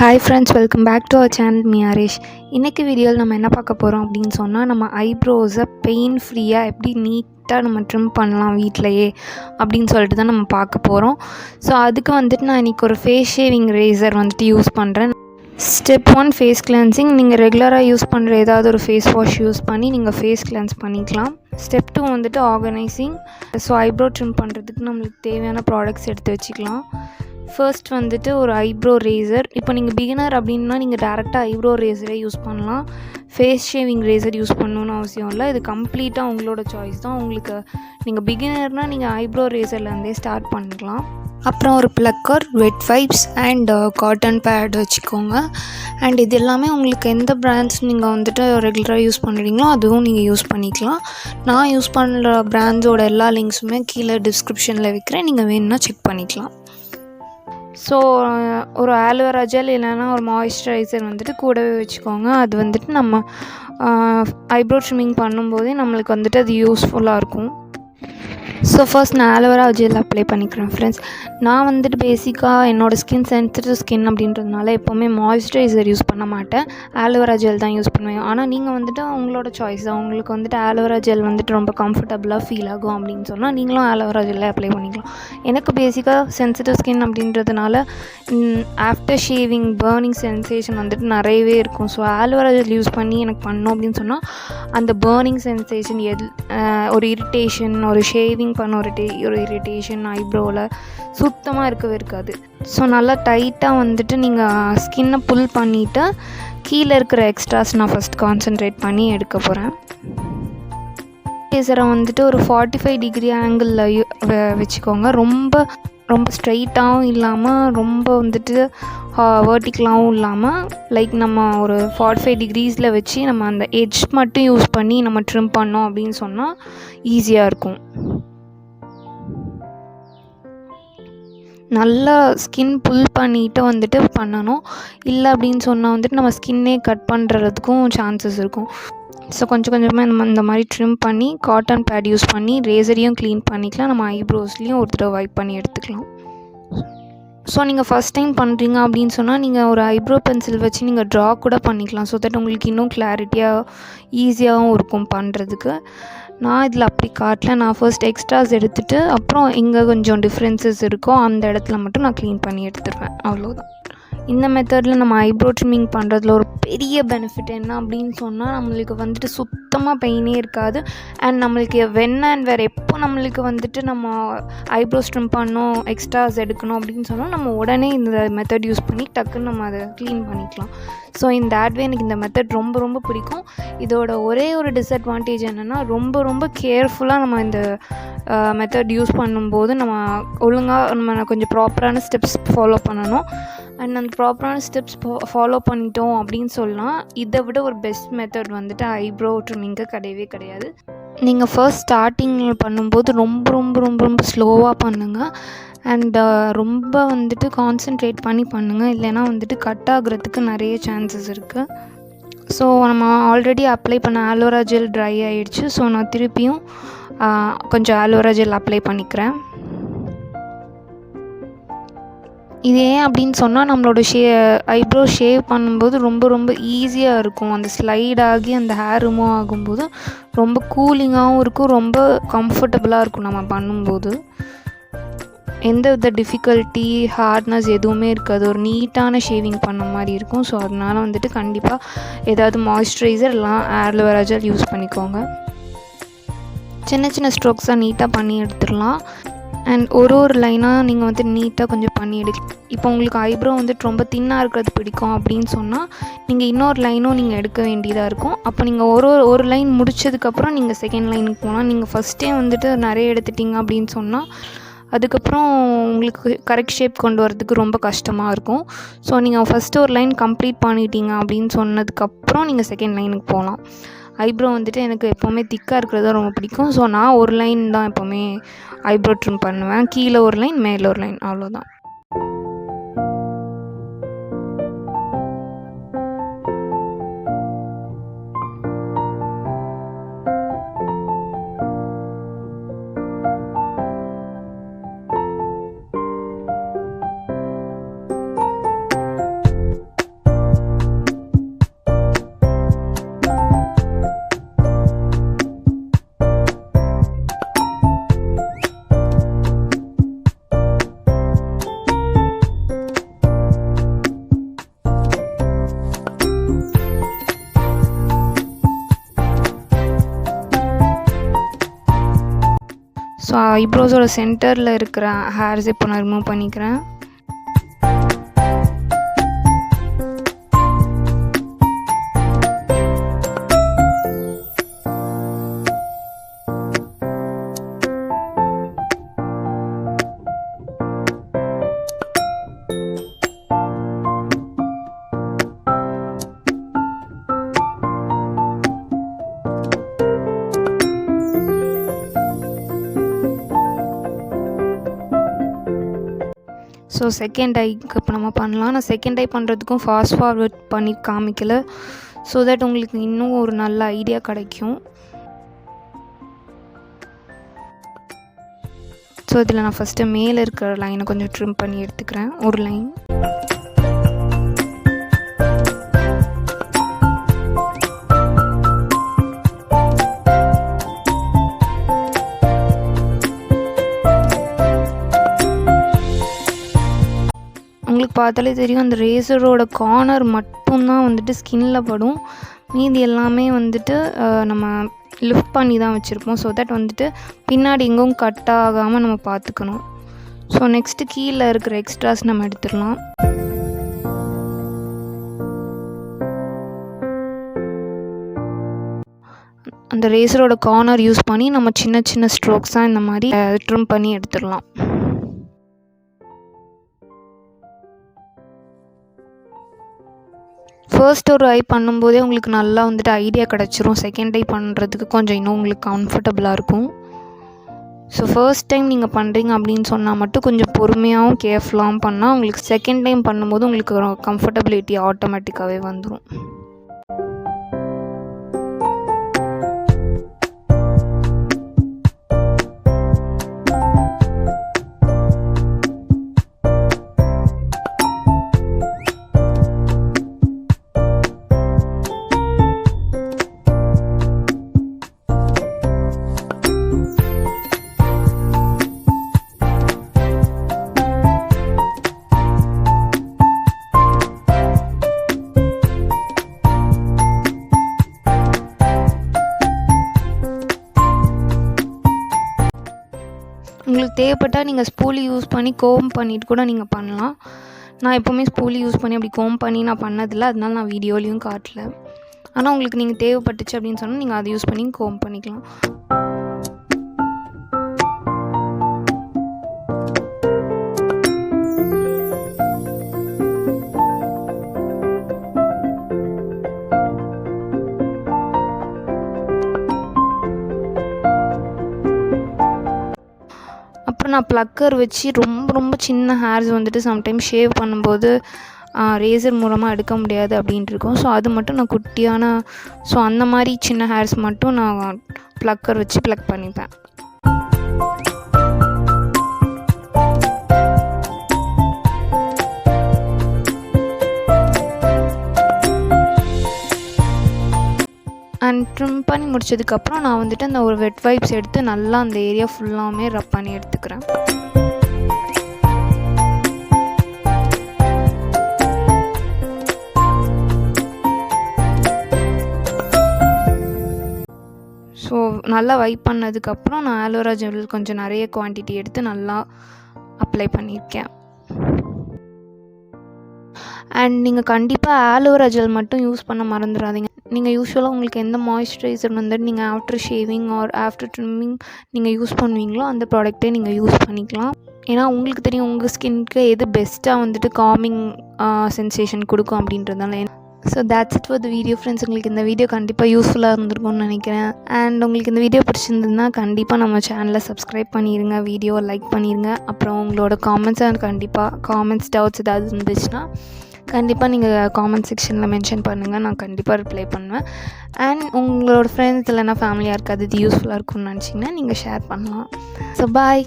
Hi friends, welcome back to our channel me Arish. இன்னைக்கு வீடியோவில் நம்ம என்ன பார்க்க போகிறோம் அப்படின்னு சொன்னால் நம்ம ஐப்ரோஸை பெயின் ஃப்ரீயாக எப்படி நீட்டாக நம்ம ட்ரிம் பண்ணலாம் வீட்டிலையே அப்படின்னு சொல்லிட்டு தான் நம்ம பார்க்க போகிறோம். ஸோ அதுக்கு வந்துட்டு நான் இன்றைக்கி ஒரு ஃபேஸ் ஷேவிங் ரேசர் வந்துட்டு யூஸ் பண்ணுறேன். Step 1 face cleansing. நீங்கள் ரெகுலராக யூஸ் பண்ணுற ஏதாவது ஒரு ஃபேஸ் வாஷ் யூஸ் பண்ணி நீங்கள் ஃபேஸ் கிளென்ஸ் பண்ணிக்கலாம். ஸ்டெப் 2 வந்துட்டு ஆர்கனைசிங். ஸோ ஐப்ரோ ட்ரிம் பண்ணுறதுக்கு நம்மளுக்கு தேவையான ப்ராடக்ட்ஸ் எடுத்து வச்சுக்கலாம். ஃபர்ஸ்ட் வந்துட்டு ஒரு ஐப்ரோ ரேசர். இப்போ நீங்கள் பிகினர் அப்படின்னா நீங்கள் டேரெக்டாக ஐப்ரோ ரேசரே யூஸ் பண்ணலாம். ஃபேஸ் ஷேவிங் ரேசர் யூஸ் பண்ணணுன்னு அவசியம் இல்லை. இது கம்ப்ளீட்டாக உங்களோட சாய்ஸ் தான். உங்களுக்கு நீங்கள் பிகினர்னால் நீங்கள் ஐப்ரோ ரேசர்லேருந்தே ஸ்டார்ட் பண்ணிக்கலாம். அப்புறம் ஒரு plucker, wet wipes and cotton pad வச்சுக்கோங்க. அண்ட் இது எல்லாமே உங்களுக்கு எந்த பிராண்ட்ஸ் நீங்கள் வந்துட்டு ரெகுலராக யூஸ் பண்ணுறீங்களோ அதுவும் நீங்கள் யூஸ் பண்ணிக்கலாம். நான் யூஸ் பண்ணுற பிராண்ட்ஸோட எல்லா லிங்க்ஸுமே கீழே டிஸ்கிரிப்ஷனில் வைக்கிறேன், நீங்கள் வேணும்னா செக் பண்ணிக்கலாம். ஸோ ஒரு ஆலோவேரா ஜெல் இல்லைன்னா ஒரு மாய்ஸ்சரைசர் வந்துட்டு கூடவே வச்சுக்கோங்க. அது வந்துட்டு நம்ம ஐப்ரோ ட்ரிம்மிங் பண்ணும்போதே நம்மளுக்கு வந்துட்டு அது யூஸ்ஃபுல்லாக இருக்கும். ஸோ ஃபர்ஸ்ட் நான் ஆலோவேரா ஜெல் அப்ளை பண்ணிக்கிறேன் ஃப்ரெண்ட்ஸ். நான் வந்துட்டு பேசிக்காக என்னோடய ஸ்கின் சென்சிட்டிவ் ஸ்கின் அப்படின்றதுனால எப்போவுமே மாய்ஸ்சரைசர் யூஸ் பண்ண மாட்டேன், ஆலோவேரா ஜெல் தான் யூஸ் பண்ணுவேன். ஆனால் நீங்கள் வந்துட்டு உங்களோட சாய்ஸ் தான். உங்களுக்கு வந்துட்டு ஆலோவேரா ஜெல் வந்துட்டு ரொம்ப கம்ஃபர்டபுளாக ஃபீல் ஆகும் அப்படின்னு சொன்னால் நீங்களும் ஆலோவேரா ஜெல்லை அப்ளை பண்ணிக்கலாம். எனக்கு பேசிக்காக சென்சிட்டிவ் ஸ்கின் அப்படின்றதுனால ஆஃப்டர் ஷேவிங் பர்னிங் சென்சேஷன் வந்துட்டு நிறையவே இருக்கும். ஸோ ஆலோவேரா ஜெல் யூஸ் பண்ணி எனக்கு பண்ணோம் அப்படின்னு சொன்னால் அந்த பர்னிங் சென்சேஷன் ஒரு இரிட்டேஷன், ஒரு ஷேவிங் பண்ண ஒரு இரிட்டேஷன் ஐப்ரோவில் சுத்தமாக இருக்கவே இருக்காது. ஸோ நல்லா டைட்டாக வந்துட்டு நீங்கள் ஸ்கின்னை புல் பண்ணிவிட்டு கீழே இருக்கிற எக்ஸ்ட்ராஸ் நான் ஃபஸ்ட் கான்சன்ட்ரேட் பண்ணி எடுக்க போகிறேன். ரேசரை வந்துட்டு ஒரு 45 டிகிரி ஆங்கிளில் வச்சுக்கோங்க. ரொம்ப ஸ்ட்ரைட்டாகவும் இல்லாமல் ரொம்ப வந்துட்டு வேர்ட்டிக்கலாகவும் இல்லாமல் லைக் நம்ம ஒரு 45 டிகிரீஸில் வச்சு நம்ம அந்த எட்ஜ் மட்டும் யூஸ் பண்ணி நம்ம ட்ரிம் பண்ணோம் அப்படின்னு சொன்னால் ஈஸியாக இருக்கும். நல்லா ஸ்கின் புல் பண்ணிவிட்டு வந்துட்டு பண்ணணும். இல்லை அப்படின்னு சொன்னால் வந்துட்டு நம்ம ஸ்கின்னே கட் பண்ணுறதுக்கும் சான்சஸ் இருக்கும். ஸோ கொஞ்சம் கொஞ்சமாக நம்ம இந்த மாதிரி ட்ரிம் பண்ணி காட்டன் பேட் யூஸ் பண்ணி ரேசரையும் க்ளீன் பண்ணிக்கலாம். நம்ம ஐப்ரோஸ்லேயும் ஒரு தடவை வைப் பண்ணி எடுத்துக்கலாம். ஸோ நீங்கள் ஃபஸ்ட் டைம் பண்ணுறீங்க அப்படின்னு சொன்னால் நீங்கள் ஒரு ஐப்ரோ பென்சில் வச்சு நீங்கள் ட்ரா கூட பண்ணிக்கலாம். ஸோ தட் உங்களுக்கு இன்னும் கிளாரிட்டியாக ஈஸியாகவும் இருக்கும் பண்ணுறதுக்கு. நான் இதில் அப்படி காட்டல. நான் ஃபர்ஸ்ட் எக்ஸ்ட்ராஸ் எடுத்துகிட்டு அப்புறம் எங்கே கொஞ்சம் டிஃப்ரென்சஸ் இருக்கோ அந்த இடத்துல மட்டும் நான் க்ளீன் பண்ணி எடுத்துருவேன், அவ்வளோதான். இந்த மெத்தடில் நம்ம ஐப்ரோ ட்ரிம்மிங் பண்ணுறதுல ஒரு பெரிய பெனிஃபிட் என்ன அப்படின்னு சொன்னால் நம்மளுக்கு வந்துட்டு சுத்தமாக பெயினே இருக்காது. அண்ட் நம்மளுக்கு வேறு எப்போ நம்மளுக்கு வந்துட்டு நம்ம ஐப்ரோஸ் ட்ரிம் பண்ணோம், எக்ஸ்ட்ராஸ் எடுக்கணும் அப்படின்னு சொன்னால் நம்ம உடனே இந்த மெத்தட் யூஸ் பண்ணி டக்குன்னு நம்ம அதை க்ளீன் பண்ணிக்கலாம். ஸோ இந்த ஆட்வே எனக்கு இந்த மெத்தட் ரொம்ப பிடிக்கும். இதோட ஒரே ஒரு டிஸ்அட்வான்டேஜ் என்னென்னா ரொம்ப கேர்ஃபுல்லாக நம்ம இந்த மெத்தட் யூஸ் பண்ணும்போது நம்ம ஒழுங்காக நம்ம கொஞ்சம் ப்ராப்பரான ஸ்டெப்ஸ் ஃபாலோ பண்ணணும். அண்ட் அந்த ப்ராப்பரான ஸ்டெப்ஸ் ஃபாலோ பண்ணிட்டோம் அப்படின்னு சொல்லலாம். இதை விட ஒரு பெஸ்ட் மெத்தட் வந்துட்டு ஐப்ரோ ட்ரிம்மிங்கு கிடையவே கிடையாது. நீங்கள் ஃபர்ஸ்ட் ஸ்டார்டிங்கில் பண்ணும்போது ரொம்ப ஸ்லோவாக பண்ணுங்கள். அண்ட் ரொம்ப வந்துட்டு கான்சன்ட்ரேட் பண்ணி பண்ணுங்கள், இல்லைன்னா வந்துட்டு கட் ஆகுறதுக்கு நிறைய சான்சஸ் இருக்குது. ஸோ நம்ம ஆல்ரெடி அப்ளை பண்ண ஆலோவேரா ஜெல் ட்ரை ஆகிடுச்சு. ஸோ நான் திருப்பியும் கொஞ்சம் ஆலோவேரா ஜெல் அப்ளை பண்ணிக்கிறேன். இது ஏன் அப்படின்னு சொன்னால் நம்மளோட ஐப்ரோ ஷேவ் பண்ணும்போது ரொம்ப ஈஸியாக இருக்கும். அந்த ஸ்லைட் ஆகி அந்த ஹேர் ரிமூவ் ஆகும்போது ரொம்ப கூலிங்காகவும் இருக்கும், ரொம்ப கம்ஃபர்டபுளாக இருக்கும். நம்ம பண்ணும்போது எந்த வித டிஃபிகல்ட்டி, ஹார்ட்னஸ் எதுவுமே இருக்காது. ஒரு நீட்டான ஷேவிங் பண்ண மாதிரி இருக்கும். ஸோ அதனால் வந்துட்டு கண்டிப்பாக ஏதாவது மாய்ஸ்சரைசர் இல்லை ஆலோவேரா ஜெல் யூஸ் பண்ணிக்கோங்க. சின்ன ஸ்ட்ரோக்ஸாக நீட்டாக பண்ணி எடுத்துடலாம். அண்ட் ஒரு லைனாக நீங்கள் வந்து நீட்டாக கொஞ்சம் பண்ணி எடுக்கலாம். இப்போ உங்களுக்கு ஐப்ரோ வந்துட்டு ரொம்ப தின்னாக இருக்கிறது பிடிக்கும் அப்படின்னு சொன்னால் நீங்கள் இன்னொரு லைனும் நீங்கள் எடுக்க வேண்டியதாக இருக்கும். அப்போ நீங்கள் ஒரு லைன் முடித்ததுக்கப்புறம் நீங்கள் செகண்ட் லைனுக்கு போனால், நீங்கள் ஃபஸ்ட்டே வந்துட்டு நிறைய எடுத்துட்டிங்க அப்படின்னு சொன்னால் அதுக்கப்புறம் உங்களுக்கு கரெக்ட் ஷேப் கொண்டு வரதுக்கு ரொம்ப கஷ்டமாக இருக்கும். ஸோ நீங்கள் ஃபஸ்ட்டு ஒரு லைன் கம்ப்ளீட் பண்ணிட்டீங்க அப்படின்னு சொன்னதுக்கப்புறம் நீங்கள் செகண்ட் லைனுக்கு போகலாம். ஐப்ரோ வந்துட்டு எனக்கு எப்போவுமே திக்காக இருக்கிறது தான் ரொம்ப பிடிக்கும். ஸோ நான் ஒரு லைன் தான் எப்போவுமே ஐப்ரோ ட்ரிம் பண்ணுவேன். கீழே ஒரு லைன், மேலே ஒரு லைன், அவ்வளோதான். ஸோ ஐப்ரோஸோட சென்டரில் இருக்கிற ஹேர்ஸ் இப்போ நான் ரிமூவ் பண்ணிக்கிறேன். ஸோ செகண்ட் ஐக்கு இப்போ நம்ம பண்ணலாம். நான் செகண்ட் ஐ பண்ணுறதுக்கும் ஃபாஸ்ட் ஃபார்வர்ட் பண்ணி காமிக்கல, ஸோ தட் உங்களுக்கு இன்னும் ஒரு நல்ல ஐடியா கிடைக்கும். ஸோ இதில் நான் ஃபஸ்ட்டு மேலே இருக்கிற லைனை கொஞ்சம் ட்ரிம் பண்ணி எடுத்துக்கிறேன், ஒரு லைன். உங்களுக்கு பார்த்தாலே தெரியும், அந்த ரேசரோட கார்னர் மட்டும்தான் வந்துட்டு ஸ்கின்னில் படும். மீதி எல்லாமே வந்துட்டு நம்ம லிஃப்ட் பண்ணி தான் வச்சுருப்போம். ஸோ தட் வந்துட்டு பின்னாடி எங்கும் கட் ஆகாமல் நம்ம பார்த்துக்கணும். ஸோ நெக்ஸ்ட்டு கீழே இருக்கிற எக்ஸ்ட்ராஸ் நம்ம எடுத்துடலாம். அந்த ரேசரோட கார்னர் யூஸ் பண்ணி நம்ம சின்ன சின்ன ஸ்ட்ரோக்ஸாக இந்த மாதிரி ட்ரிம் பண்ணி எடுத்துடலாம். ஃபர்ஸ்ட் ஒரு ஐ பண்ணும்போதே உங்களுக்கு நல்லா வந்துட்டு ஐடியா கிடச்சிரும். செகண்ட் ஐ பண்ணுறதுக்கு கொஞ்சம் இன்னும் உங்களுக்கு கம்ஃபர்டபுளாக இருக்கும். ஸோ ஃபர்ஸ்ட் டைம் நீங்கள் பண்ணுறீங்க அப்படின்னு சொன்னால் மட்டும் கொஞ்சம் பொறுமையாகவும் கேர்ஃபுல்லாகவும் பண்ணால் உங்களுக்கு செகண்ட் டைம் பண்ணும்போது உங்களுக்கு கம்ஃபர்டபிலிட்டி ஆட்டோமேட்டிக்காகவே வந்துடும். உங்களுக்கு தேவைப்பட்டால் நீங்கள் ஸ்பூலி யூஸ் பண்ணி கோம் பண்ணிவிட்டு கூட நீங்கள் பண்ணலாம். நான் எப்போவுமே ஸ்பூலி யூஸ் பண்ணி அப்படி கோம் பண்ணி நான் பண்ணதில்லை, அதனால நான் வீடியோலையும் காட்டல. ஆனால் உங்களுக்கு நீங்கள் தேவைப்பட்டுச்சு அப்படின்னு சொன்னால் நீங்கள் அதை யூஸ் பண்ணி கோம் பண்ணிக்கலாம். அப்புறம் நான் ப்ளக்கர் வச்சு ரொம்ப சின்ன ஹேர்ஸ் வந்துட்டு சம்டைம் ஷேவ் பண்ணும்போது ரேசர் மூலமாக எடுக்க முடியாது அப்படின்ட்டு இருக்கும். ஸோ அது மட்டும் நான் குட்டியான அந்த மாதிரி சின்ன ஹேர்ஸ் மட்டும் நான் ப்ளக்கர் வச்சு ப்ளக் பண்ணிப்பேன். அண்ட் ட்ரிம் பண்ணி முடிச்சதுக்கப்புறம் நான் வந்துட்டு அந்த ஒரு வெட் வைப்ஸ் எடுத்து நல்லா அந்த ஏரியா ஃபுல்லாமே ரப் பண்ணி எடுத்துக்கிறேன். ஸோ நல்லா வைப் பண்ணதுக்கப்புறம் நான் ஆலோவேரா ஜெல் கொஞ்சம் நிறைய குவான்டிட்டி எடுத்து நல்லா அப்ளை பண்ணியிருக்கேன். அண்ட் நீங்கள் கண்டிப்பாக ஆலோவேரா ஜெல் மட்டும் யூஸ் பண்ண மறந்துடாதீங்க. நீங்கள் யூஸ்வலாக உங்களுக்கு எந்த மாய்ஸ்சரைசர் வந்துட்டு நீங்கள் after shaving or after trimming நீங்கள் யூஸ் பண்ணுவீங்களோ அந்த ப்ராடக்ட்டே நீங்கள் யூஸ் பண்ணிக்கலாம். ஏன்னா உங்களுக்கு தெரியும் உங்கள் ஸ்கின்க்கு எது பெஸ்ட்டாக வந்துட்டு காமிங் சென்சேஷன் கொடுக்கும் அப்படின்றதால. So that's it for the video friends. உங்களுக்கு இந்த வீடியோ கண்டிப்பாக யூஸ்ஃபுல்லாக இருந்திருக்கும்னு நினைக்கிறேன். அண்ட் உங்களுக்கு இந்த வீடியோ பிடிச்சிருந்ததுன்னா கண்டிப்பாக நம்ம சேனலை சப்ஸ்கிரைப் பண்ணிடுங்க, வீடியோவை லைக் பண்ணிடுங்க. அப்புறம் உங்களோட காமெண்ட்ஸை கண்டிப்பாக காமெண்ட்ஸ் டவுட்ஸ் ஏதாவது இருந்துச்சுன்னா கண்டிப்பாக நீங்கள் காமெண்ட் செக்ஷனில் மென்ஷன் பண்ணுங்கள், நான் கண்டிப்பாக ரிப்ளை பண்ணுவேன். அண்ட் உங்களோட ஃப்ரெண்ட்ஸ் இல்லைனா ஃபேமிலியாக இருக்காது இது யூஸ்ஃபுல்லாக இருக்கும்னு நினச்சிங்கன்னா நீங்கள் ஷேர் பண்ணலாம். So bye.